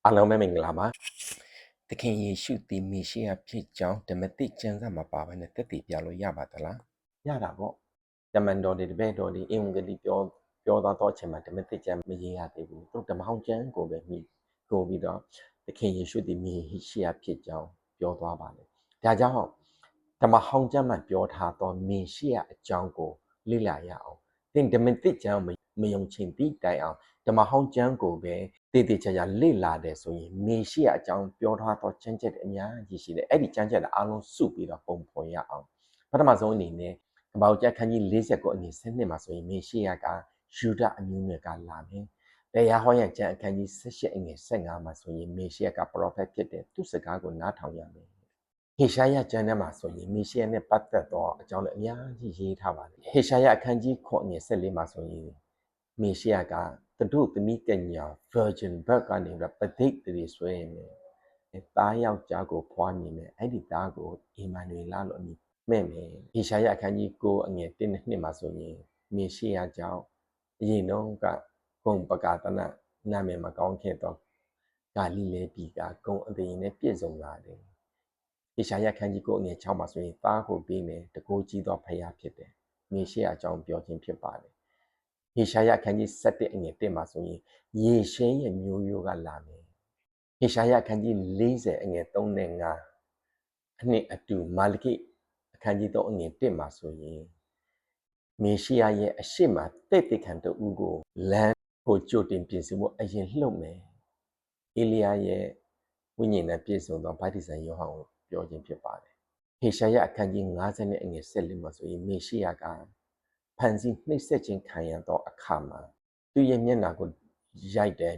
အားလုံးပဲမင်္ဂလာပါသခင်ယေရှုသည်မေရှိယဖြစ်ကြောင်းဓမ္မသစ်ကျမ်းစာမှာပါဘဲနဲ့တက်တည်ပြလို့ရပါသလားရတာပေါ့တမန်တော်တွေတပည့်တော်တွေအင်္ဂလိပ်ပြောသွားတော့အချိန်မှာဓမ္မသစ်ကျမ်းမရေးရသေးဘူးသူဓမ္မဟောင်းကျမ်းကိုပဲမိကိုပြီးတော့သခင်ယေရှုသည်မေရှိယဖြစ်ကြောင်းပြောသွားပါတယ်ဒါကြောင့်ဓမ္မဟောင်းကျမ်းမှာပြောထားသောမေရှိယအကြောင်းကိုလေ့လာရအောင်သင်ဓမ္မသစ်ကျမ်းမယုံချင်သည့်တိုင်အောင်ဓမ္မဟောင်းကျမ်းကိုပဲတည်တည်ချာချာလေ့လာတယ်ဆိုရင်မေရှိယအကြောင်းပြောထားတော့ကျမ်းချက်အများကြီးရှိတယ်အဲ့ဒီကျမ်းချက်တွေအားလုံးစုပြီးတော့ပုံဖော်ရအောင်ပထမဆုံးအနေနဲ့ကမ္ဘာကျမ်းခန်းကြီး40ကိုအငယ်7မှာဆိုရင်မေရှိယကယူဒအမျိုးမျိုးကလာမယ်တရားဟောရကျမ်းအခန်းကြီး18အငယ်15မှာဆိုရင်မေရှိယကပရောဖက်ဖြစ်တယ်သူစကားကိုနားထောင်ရမယ်ဟေရှာယကျမ်းထဲမှာဆိုရင်မေရှိယနဲ့ပတ်သက်သောအကြောင်းလည်းအများကြီးရေးထားပါတယ်ဟေရှာယအခန်းကြီး9အငယ်14မှာဆိုရင်မေရှိယကတတို့သမီးကညာ virgin birth ကနေပြီးပဋိသန္ဓေဆွဲနေသားယောက်ျားကိုဖွားမြင်တယ်အဲ့ဒီသားကိုအီမန်နွေလလို့အမည်မဲ့မယ်ဟေရှာယအခန်းကြီး9အငယ်1နဲ့2မှာဆိုရင်မေရှိယကြောင့်အရင်တော့ကဂုံပကာတနာနာမည်မကောင်းခဲ့တော့ဂါလိလဲပြည်ကဂုံအသိရင်နဲ့ပြည့်စုံလာတယ်ဟေရှာယအခန်းကြီး9အငယ်6မှာဆိုရင်သားကိုပေးမယ်တကိုးကြီးသောဖခင်ဖြစ်တယ်မေရှိယအကြောင်းပြောခြင်းဖြစ်ပါတယ်ဟေရှာယအခန်းကြီး7အငယ်1မှာဆိုရင်ယေရှဲရဲ့မျိုးရိုးကလာမယ်ဟေရှာယအခန်းကြီး40အငယ်3နဲ့5အနှစ်အတူမာလကိအခန်းကြီး3အငယ်1မှာဆိုရင်မေရှိယရဲ့အရှိမတဲ့တိခံတူကိုလမ်းကိုကြိုတင်ပြင်ဆင်ဖို့အရင်လှုပ်မယ်အေလိယရဲ့ဝိညာဉ်နဲ့ပြည့်စုံသောဗတ္တိဇံယောဟန်ကိုပြောခြင်းဖြစ်ပါတယ်ဟေရှာယအခန်းကြီး50နဲ့အငယ်14မှာဆိုရင်မေရှိယကဖန်ဆီးနှိမ့်ဆက်ခြင်းခံရသောအခါမှာသူရဲ့မျက်နှာကိုရိုက်တယ်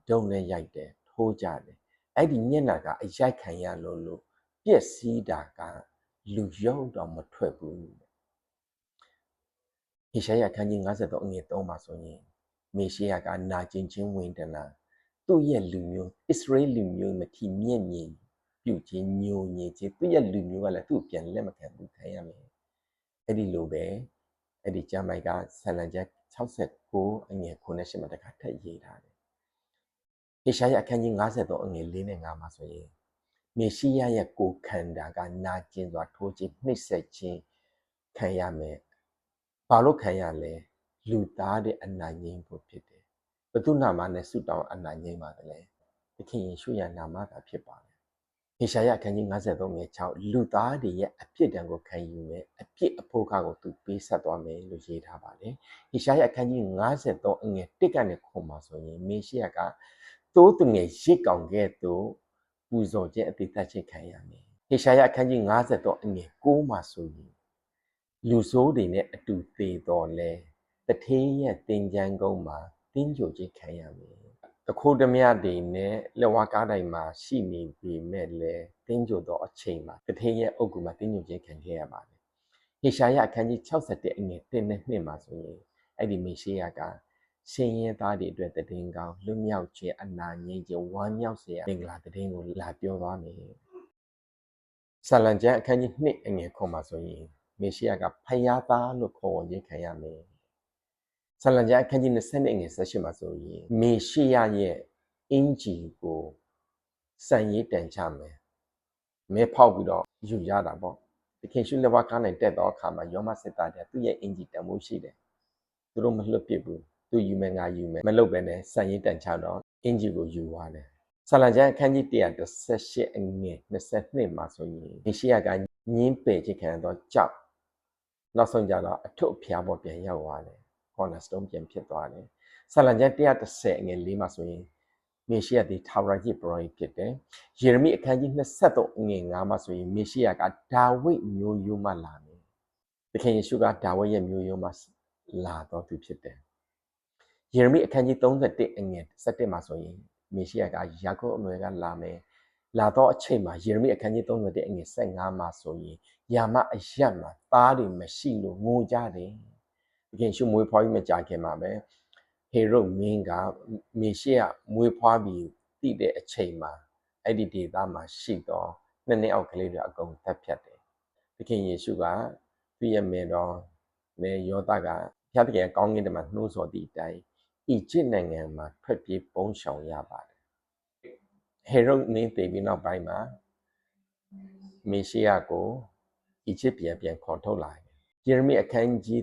ဒုံနဲ့ရိုက်တယ်ထိုးကြတယ်အဲ့ဒီမျက်နှာကအရိုက်ခံရလို့ပြက်စီးတာကလူရုံတော့မထွက်ဘူးဟေရှာယအခန်းကြီး53အငယ်3မှာဆိုရင်မေရှိယကနာကျင်ခြင်းဝေဒနာသူ့ရဲ့လူမျိုးဣသရေလလူမျိုးမထီမြင့်မြင်ပြုခြင်းညိုညင်ခြင်းသူ့ရဲ့လူမျိုးကလည်းသူ့ပြန်လက်မခံဘူးခံရမယ်အဲ့ဒီလိုပဲအဲ့ဒီကျမ်းပိုက်ကဆာလံကျမ်း69အငယ်9မှာတခါထပ်ရေးထားတယ်ဟေရှာယအခန်းကြီး53အငယ်4နဲ့5မှာဆိုရင်မေရှိယရဲ့ကိုယ်ခန္ဓာကနာကျင်စွာထိုးခြင်းနှိပ်စက်ခြင်းခံရမယ်ဘာလို့ခံရလဲလူသားတဲ့အနာငြိမ်းဖို့ဖြစ်တယ်ဘုသူနာမနဲ့ဆုတောင်းအနာငြိမ်းပါတယ်လေသခင်ယေရှုရဲ့နာမကဖြစ်ပါတယ်ဟေရှာယအခန်းကြီး53ငယ်6လူသားတွေရဲ့အပြစ်ဒဏ်ကိုခံယူမယ်အပြစ်အဖို့ခါကိုသူပေးဆက်သွားမယ်လို့ရေးထားပါတယ်ဟေရှာယအခန်းကြီး53အငယ်1ကနေခုမှာဆိုရင်မေရှိယကသိုးတငယ်ရစ်ကောင်ကဲ့သို့ပူဇော်ခြင်းအသေးသက်ခြင်းခံရမယ်ဟေရှာယအခန်းကြီး53အငယ်9မှာဆိုရင်လူဆိုးတွေနဲ့အတူသေတော်လဲတထေးရဲ့တင်ကြမ်းကုန်းမှာတင်းကြိုခြင်းခံရမယ်တခိုးဓမြတွေနဲ့လက်ဝါးကားတိုင်းမှာရှိနေပြီမဲ့လဲတင်းကြိုတော့အချိန်မှာတထေးရဲ့အုပ်ကူမှာတင်းကြိုခြင်းခံခဲ့ရပါတယ်ဟေရှာယအခန်းကြီး61အငယ်1နဲ့2မှာဆိုရင်အဲ့ဒီမေရှိယကရှင်ရဲသားတွေအတွက်တည်င်းကောင်းလွတ်မြောက်ခြင်းအနာငြိမ်းခြင်းဝမ်းမြောက်စေရမင်္ဂလာတည်င်းကိုလာပြောသွားမယ်ဆာလံကျမ်းအခန်းကြီး2အငယ်9မှာဆိုရင်မေရှိယကဖယားသားလို့ခေါ်ဝေါ်ခြင်းခံရမယ်ဆာလံကျမ်းအခန်းကြီး20အငယ်18မှာဆိုရင်မေရှိယရဲ့အင်ဂျီကိုစံရေးတန်ချမယ်မဲဖောက်ပြီးတော့ယူရတာပေါ့သခင်ရှုလက်ဝါးကားနိုင်တက်တော့အခါမှာယောမစစ်သားတွေသူ့ရဲ့အင်ဂျီတန်ဖို့ရှိတယ်သူတို့မလွတ်ပစ်ဘူးသူယူမယ်ငါယူမယ်မလုပ်ပဲနဲ့စံရေးတန်ချတော့အင်ဂျီကိုယူသွားတယ်ဆာလံကျမ်းအခန်းကြီး118အငယ်22မှာဆိုရင်မေရှိယကညင်းပယ်ခြင်းခံရတော့ကြောက်နောက်ဆုံးကြတော့အထွတ်အဖျားပေါ်ပြန်ရောက်သွားတယ်cornerstone ပြန်ဖြစ်သွားတယ်ဆာလံကျမ်း130အငယ်4မှာဆိုရင်မေရှိယသည်ထာဝရကြီးပရောဟိတ်ဖြစ်တယ်ယေရမိအခန်းကြီး23အငယ်9မှာဆိုရင်မေရှိယကဒါဝိဒ်မျိုးရိုးမှလာတယ်သခင်ယေရှုကဒါဝိဒ်ရဲ့မျိုးရိုးမှလာတော့သူဖြစ်တယ်ယေရမိအခန်းကြီး31အငယ်17မှာဆိုရင်မေရှိယကယာကုပ်အနွယ်ကလာမယ်လာတော့အချိန်မှာယေရမိအခန်းကြီး31အငယ်15မှာဆိုရင်ယာမအယတ်မှာသားတွေမရှိလို့ငိုကြတယ်သခင်ရှုမွေးဖွားပြီးမကြာခင်မှာပဲဟေရုမင်းကမေရှိယမွေးဖွားပြီးတည်တဲ့အချိန်မှာအဲ့ဒီဒေသမှာရှိတော့နှစ်အောက်ကလေးတွေအကုန်သက်ဖြတ်တယ်သခင်ယေရှုကသူ့ရဲ့မေတော်မေယောသကဖျားတကယ်ကောင်းကင်တမန်နှိုးဆော်သည့်အတိုင်းအီဂျစ်နိုင်ငံမှာထွက်ပြေးပုန်းရှောင်ရပါတယ် Herod နင်းတည်ပြီးနောက်ပိုင်းမှာမေရှိယကိုအီဂျစ်ပြန်ခေါ်ထုတ်လာတယ်ယေရမိအခန်းကြီး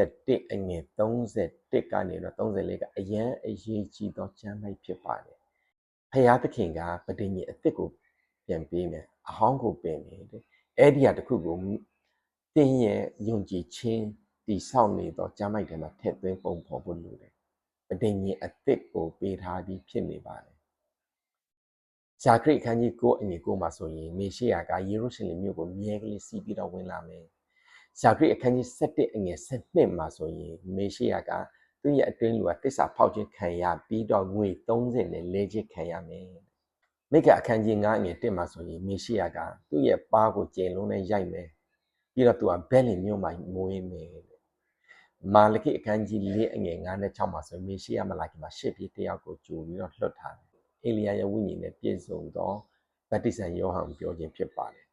31အငယ်31ကနေတော့34ကအရန်အရေးကြီးသောကျမ်းပိုက်ဖြစ်ပါတယ်ဖယားသခင်ကပဋိညာဉ်အသစ်ကိုပြန်ပေးမယ်အဟောင်းကိုပင်တယ်အဲ့ဒီဟာတစ်ခုကိုတင်းရဲ့ယုံကြည်ခြင်းတည်ဆောက်နေသောကျမ်းပိုက်ထဲမှာထည့်သွင်းပုံဖော်ဖို့လိုတယ်ပဋိညာဉ်အသစ်ကိုပေးထားပြီးဖြစ်နေပါတယ်ဇာခရိအခန်းကြီး9အငယ်9မှာဆိုရင်မေရှိယကယေရုရှလင်မြို့ကိုမြဲကလေးစီးပြီးတော့ဝင်လာမယ်ဇာခရိအခန်းကြီး7အငယ်7မှာဆိုရင်မေရှိယကသူ့ရဲ့အတွင်းလူကတစ္ဆာဖောက်ခြင်းခံရပြီးတော့ငွေ30နဲ့လဲခြင်းခံရမယ်မိက္ခအခန်းကြီး9အငယ်1မှာဆိုရင်မေရှိယကသူ့ရဲ့ပါးကိုကျင်လုံးနဲ့ရိုက်မယ်ပြီးတော့သူကဘဲလင်မြို့မှာမွေးမယ်မာလကိအခန်းကြီး4အငယ်9နဲ့6မှာဆိုရင်မေရှိယမလာခင်မှာရှစ်ပြည်တယောက်ကိုကြိုပြီးတော့လွှတ်ထားတယ်အေလိယရဲ့ဝိညာဉ်နဲ့ပြည့်စုံသောဗတ္တိဇံယောဟန်ပြောခြင်းဖြစ်ပါတယ်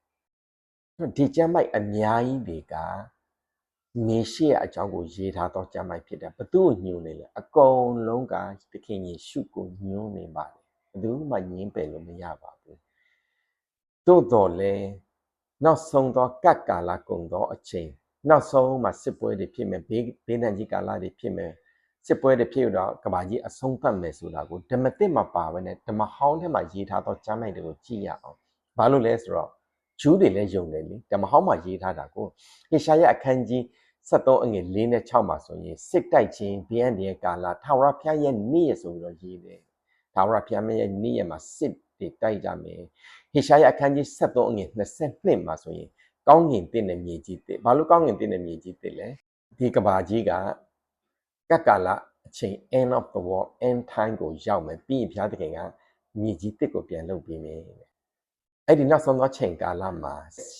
ဒီကျမ်းပိုက်အများကြီးတွေကမေရှိယအကြောင်းကိုရေးထားသောကျမ်းပိုက်ဖြစ်တယ်ဘသူ့ကိုညွှန်နေလဲအကုန်လုံးကသခင်ယေရှုကိုညွှန်နေပါတယ်ဘယ်သူမှညင်းပယ်လို့မရပါဘူးသို့တော်လည်းနောက်ဆုံးသောကပ်ကာလကုန်သောအချိန်နောက်ဆုံးမှာစစ်ပွဲတွေဖြစ်မယ်ဘေးဒဏ်ကြီးကာလတွေဖြစ်မယ်စစ်ပွဲတွေဖြစ်တော့ကဘာကြီးအဆုံးသတ်မယ်ဆိုတာကိုဓမ္မသစ်မှာပါပဲနဲ့ဓမ္မဟောင်းထဲမှာရေးထားသောကျမ်းပိုက်တွေကိုကြည့်ရအောင်ဘာလို့လဲဆိုတော့ဂျူးတွေလည်းယုံတယ်လေဓမ္မဟောင်းမှာရေးထားတာကိုဟေရှာယအခန်းကြီး73အငယ်4နဲ့6မှာဆိုရင်စစ်တိုက်ခြင်းဘေးအန္တရာယ်ကာလထာဝရဘုရားရဲ့နေ့ရဆိုပြီးတော့ရေးတယ်ထာဝရဘုရားရဲ့နေ့ရမှာစစ်တွေတိုက်ကြမယ်ဟေရှာယအခန်းကြီး73အငယ်22မှာဆိုရင်ကောင်းကင်တင့်တဲ့မြေကြီးတစ်ဘာလို့ကောင်းကင်တင့်တဲ့မြေကြီးတစ်လဲဒီကဘာကြီးကကပ်ကာလအချိန် end of the world end time ကိုရောက်မယ်ပြီးရင်ဘုရားသခင်ကမြေကြီးတစ်ကိုပြန်လုပ်ပေးမယ်အဲ့ဒီနောက်ဆုံးသောချိန်ကာလမှာ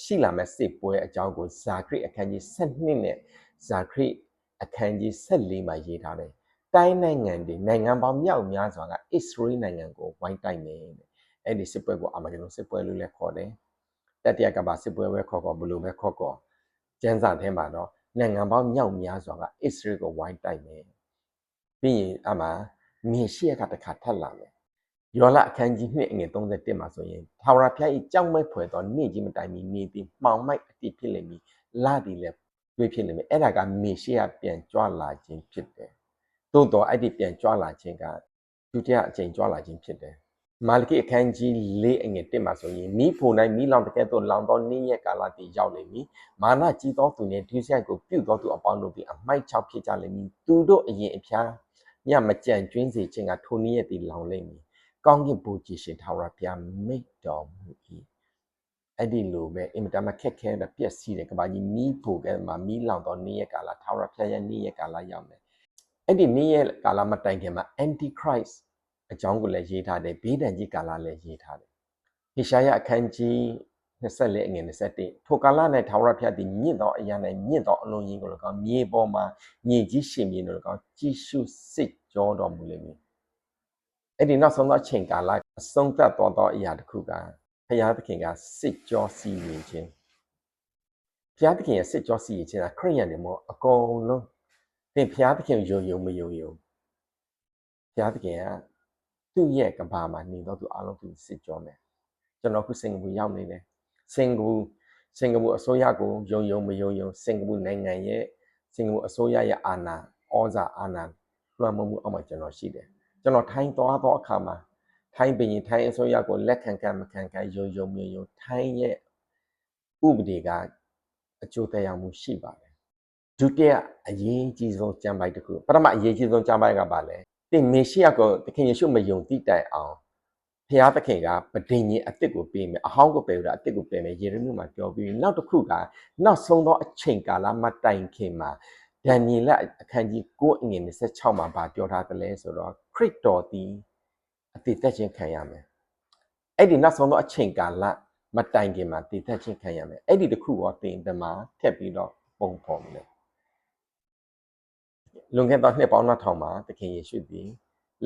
ရှိလာမဲ့စစ်ပွဲအကြောင်းကိုဇာခရိအခန်းကြီး7နဲ့ဇာခရိအခန်းကြီး14မှာရေးထားတယ်တိုင်းနိုင်ငံတွေနိုင်ငံပေါင်းမြောက်များစွာက Israel နိုင်ငံကိုဝိုင်းတိုက်မယ်အဲ့ဒီစစ်ပွဲကိုအာမဂဒုန်စစ်ပွဲလို့လည်းခေါ်တယ်တတိယကမ္ဘာစစ်ပွဲပဲခေါ်ဘလို့ပဲခေါ်ကျမ်းစာထဲမှာတော့နိုင်ငံပေါင်းမြောက်များစွာက Israel ကိုဝိုင်းတိုက်မယ်ပြီးရင်အမှမေရှိယကတခါထပ်လာမယ်ယောလအခန်းကြီး2အငယ်31မှာဆိုရင်ထာဝရဘုရား၏ကြောက်မဲ့ဖွယ်သောနေ့ကြီးမတိုင်မီနေပြီးမှောင်မိုက်အတိဖြစ်လိမ့်မည်လသည်လည်းတွေးဖြစ်လိမ့်မယ်အဲ့ဒါကမေရှိယပြန်ကြွလာခြင်းဖြစ်တယ်သို့တော့အဲ့ဒီပြန်ကြွလာခြင်းကဒုတိယအကြိမ်ကြွလာခြင်းဖြစ်တယ်မာလကိအခန်းကြီး4အငယ်1မှာဆိုရင်မိဖို့၌မိလောင်တကဲ့သို့လောင်သောနေ့ရက်ကာလတည်ရောက်လိမ့်မည်မာနကြီးသောသူနှင့်ဒုစရိုက်ကိုပြုသောသူအပေါင်းတို့သည်အမိုက်ချောက်ဖြစ်ကြလိမ့်မည်သူတို့အရင်အဖျားညမကြံကျွင်းစေခြင်းကထိုနေ့ရက်တည်လောင်လိမ့်မည်ကောင်းကင်ဘုရားရှင်ထာဝရဘုရားမိတ်တော်မူ၏အဲ့ဒီလိုပဲအင်မတန်မှခက်ခဲတဲ့ပြည့်စည်တဲ့ကဘာကြီးမီးဖို့ကဲမှာမီးလောင်သောနေ့ရက်ကာလထာဝရဘုရားရဲ့နေ့ရက်ကာလရောက်မယ်အဲ့ဒီနေ့ရက်ကာလမတိုင်ခင်မှာ Antichrist အကြောင်းကိုလည်းရေးထားတယ်ဘေးဒဏ်ကြီးကာလလည်းရေးထားတယ်ဟေရှာယအခန်းကြီး24အငယ်21ထိုကာလ၌ထာဝရဘုရားသည်မြင့်သောအရာ၌မြင့်သောအလုံးကြီးကိုလည်းကောင်းမြေပေါ်မှာမြေကြီးရှင်မြေကိုလည်းကောင်းကြည်ရှုစစ်ကြောတော်မူလိမ့်မည်အဲ့ဒီနောက်ဆုံးသောအချိန်ကာလအဆုံးသတ်သောအရာတစ်ခုကဘုရားသခင်ကစစ်ကြောစီရင်ခြင်းဘုရားသခင်ရဲ့စစ်ကြောစီရင်ခြင်းကခရိယန်တွေမို့အကုန်လုံးသင်ဘုရားသခင်ယုံမယုံဘုရားသခင်ကသူ့ရဲ့ကဘာမှာနေတော့သူအလုံးသူစစ်ကြောမယ်ကျွန်တော်ခုစင်ကာပူရောက်နေတယ်စင်ကာပူအစိုးရကိုယုံမယုံစင်ကာပူနိုင်ငံရဲ့စင်ကာပူအစိုးရရဲ့အာဏာဩဇာအာဏာလွှမ်းမိုးမှုအောက်မှာကျွန်တော်ရှိတယ်ကျွန်တော်ထိုင်းသွားသောအခါမှာထိုင်းပြည်ထိုင်းအစိုးရကိုလက်ခံမခံယုံထိုင်းရဲ့ဥပဒေကအကျိုးသက်ရောက်မှုရှိပါတယ်ဒုတိယအရေးကြီးဆုံးကျမ်းပိုက်တစ်ခုပထမအရေးကြီးဆုံးကျမ်းပိုက်ကပါလဲသင်မေရှိယကိုသခင်ယေရှုမယုံတိတိုင်အောင်ဘုရားသခင်ကပဋိညာဉ်အသစ်ကိုပေးမယ်အဟောင်းကိုပယ်ပြီးတော့အသစ်ကိုပယ်မယ်ယေရမိမှာပြောပြီးနောက်တစ်ခုကနောက်ဆုံးသောအချိန်ကာလမှတိုင်ခင်မှာဒံနီလအခန်းကြီး9အငယ်26မှာပြောထားတယ်လဲဆိုတော့ခရစ်တော်သည်အတည်သက်ခြင်းခံရမယ်အဲ့ဒီနောက်ဆုံးသောအချိန်ကာလမတိုင်ခင်မှာတည်သက်ခြင်းခံရမယ်အဲ့ဒီတစ်ခုတော့သင်တမှာထက်ပြီးတော့ပုံဖော်မယ်လွန်ခဲ့သောနှစ်ပေါင်း2000မှာသခင်ယေရှုသည်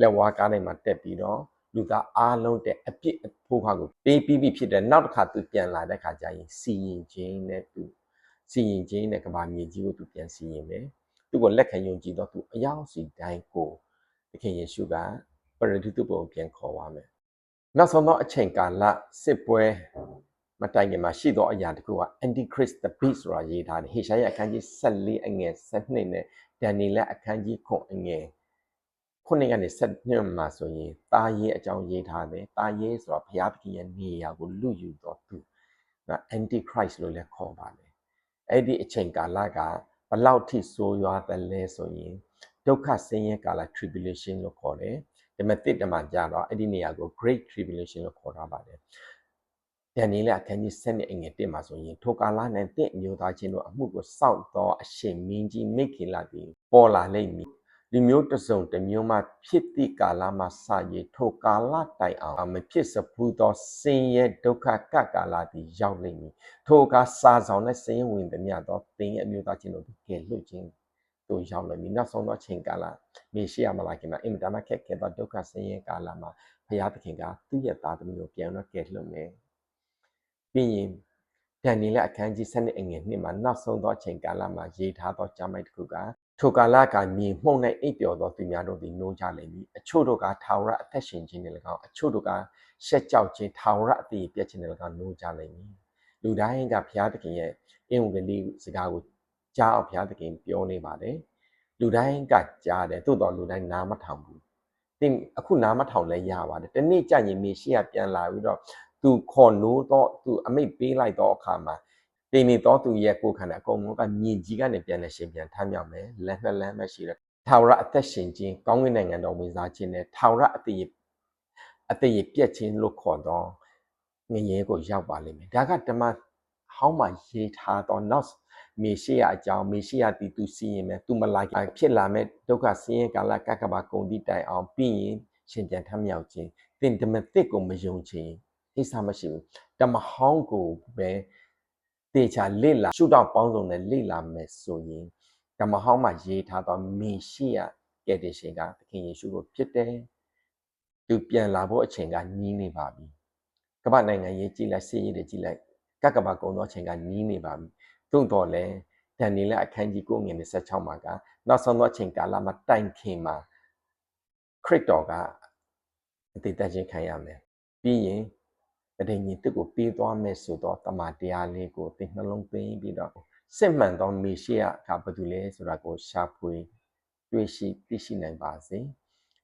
လက်ဝါးကားတိုင်းမှာတက်ပြီးတော့လူသားအားလုံးတဲ့အပြစ်အဖို့ခါကိုပေးပြီးပြီဖြစ်တဲ့နောက်တစ်ခါသူပြန်လာတဲ့ခါကျရင်စီရင်ခြင်းနဲ့ကဘာမြေကြီးကိုသူပြန်စီရင်မယ်သူကိုလက်ခံယုံကြည်တော့သူအယောက်စီတိုင်းကိုသခင်ယေရှုကပရဒိတုဘုံပြန်ခေါ်ပါမယ် နောက်ဆုံးသောအချိန်ကာလစစ်ပွဲမတိုင်ခင်မှာရှိသောအရာတစ်ခုက Antichrist the Beast ဆိုတာရေးထားတယ်ဟေရှာယအခန်းကြီး14အငယ်12နဲ့ဒန်နီလအခန်းကြီး9အငယ်ခုနှစ်ကနေ12မှာဆိုရင်တာရေးအကြောင်းရေးထားတယ်တာရေးဆိုတာဘုရားသခင်ရဲ့နေရာကိုလူယူတော်သူနော် Antichrist လို့လည်းခေါ်ပါတယ်အဲ့ဒီအချိန်ကာလကဘလောက်ထိဆိုးရွားသလဲဆိုရင်ဒုက္ခဆင်းရဲကာလ tribulation လို့ခေါ်တယ်ဒီမှာတစ်တမကြတော့အဲ့ဒီနေရာကို great tribulation လို့ခေါ်ထားပါတယ်ဒန်နီလအခန်းကြီး7အငယ်1မှာဆိုရင်ထိုကာလ၌တင့်မျိုးသားချင်းတို့အမှုကိုစောင့်သောအရှင်မင်းကြီးမိခင်လာသည်ပေါ်လာလိမ့်မည်လူမျိုးတစ်စုံတစ်မျိုးမှဖြစ်သည့်ကာလမှစ၍ထိုကာလတိုင်အောင်မဖြစ်စဘူးသောဆင်းရဲဒုက္ခကပ်ကာလသည်ရောက်လိမ့်မည်ထိုအခါစာဆောင်နဲ့ဆင်းရဲဝင်သည်များသောသင်ရဲ့အမျိုးသားချင်းတို့ကဲလွတ်ခြင်းတို့ရောက်လိမ့်မည်နောက်ဆုံးသောချိန်ကာလမေရှိယမလာခင်မှာအင်မတန်မှခက်ခဲသောဒုက္ခဆင်းရဲကာလမှာဘုရားသခင်ကသူ့ရဲ့သားသမီးကိုပြန်တော့ကဲလွတ်မယ်ပြီးရင်ဒန်နီလအခန်းကြီး7အငယ်2မှာနောက်ဆုံးသောအချိန်ကာလမှာရေးထားသောကျမ်းပိုက်တစ်ခုကထိုကာလကမြေမှုန့်၌အိပ်ပျော်သောသူများတို့သည်နိုးကြလိမ့်မည်အချို့တို့ကထာဝရအသက်ရှင်ခြင်းနဲ့၎င်းအချို့တို့ကရှက်ကြောက်ခြင်းထာဝရအသေးပြည့်ခြင်းနဲ့၎င်းနိုးကြလိမ့်မည်လူတိုင်းကဘုရားသခင်ရဲ့အင်ဝံဂေလိစကားကိုကြားအောင်ဘုရားသခင်ပြောနေပါတယ်လူတိုင်းကကြားတယ်သို့တော်လူတိုင်းနားမထောင်ဘူးတင်အခုနားမထောင်လဲရပါတယ်တနေ့ကျရင်မေရှိယပြန်လာပြီးတော့သူခေါ်နိုးတော့သူအမိတ်ပေးလိုက်တော့အခါမှာတင်နေတော့သူရဲ့ကိုယ်ခန္ဓာအကုန်လုံးကမြင်ကြီးကနေပြန်လဲရှင်ပြန်ထမ်းမြောက်မယ်လက်နှစ်လမ်းပဲရှိတယ်ထာဝရအသက်ရှင်ခြင်းကောင်းကင်နိုင်ငံတော်ဝင်စားခြင်းနဲ့ထာဝရအသေးပြည့်ခြင်းလို့ခေါ်တော့ငရဲကိုရောက်ပါလိမ့်မယ်ဒါကဓမ္မဟောင်းမှာရေးထားတော့နောက်မေရှိယအကြောင်းမေရှိယတည်သူစီရင်မယ်သူမလာဖြစ်လာမဲ့ဒုက္ခဆင်းရဲကာလကကဘာကုန်သည့်တိုင်အောင်ပြီးရင်ရှင်ပြန်ထမြောက်ခြင်းသင်ဓမ္မသစ်ကိုမယုံခြင်းအိဆာမရှိဘူးဓမ္မဟောင်းကိုပဲတေချာလေ့လာရှုထောင့်ပေါင်းစုံနဲ့လေ့လာမယ်ဆိုရင်ဓမ္မဟောင်းမှာရေးထားသောမေရှိယကယ်တင်ရှင်ကသခင်ယေရှုကိုဖြစ်တယ်သူပြန်လာဖို့အချိန်ကနီးနေပါပြီကမ္ဘာနိုင်ငံရေးကြည့်လိုက်စစ်ရေးတွေကြည့်လိုက်ကကဘာကုန်သောအချိန်ကနီးနေပါပြီသို့တော်လည်းဒန်နီလအခန်းကြီး9ငွေ26မှာကနောက်ဆုံးသောအချိန်ကာလမှာတိုင်ခင်မှာခရစ်တော်ကအသေးသက်ခြင်းခံရမယ်ပြီးရင်တည်ငြိမ်တစ်ကိုပေးသွားမယ်ဆိုတော့တမန်တရားလေးကိုသင်နှလုံးသွင်းပြီးတော့စစ်မှန်သောမေရှိယကဘာတူလဲဆိုတာကိုရှာဖွေတွေ့ရှိသိရှိနိုင်ပါစေ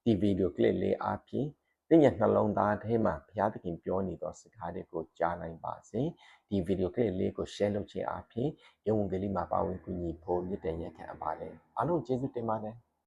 ဒီဗီဒီယိုကလစ်လေးအားဖြင့်သင်ရဲ့နှလုံးသားထဲမှာဘုရားသခင်ပြောနေသောစကားတွေကိုကြားနိုင်ပါစေဒီဗီဒီယိုကလစ်လေးကို share လုပ်ခြင်းအားဖြင့်ယေဝံဂေလိမှာပါဝင်ကူညီဖို့မြစ်တင်ရက်ခံပါတယ်အားလုံးကျေးဇူးတင်ပါတယ်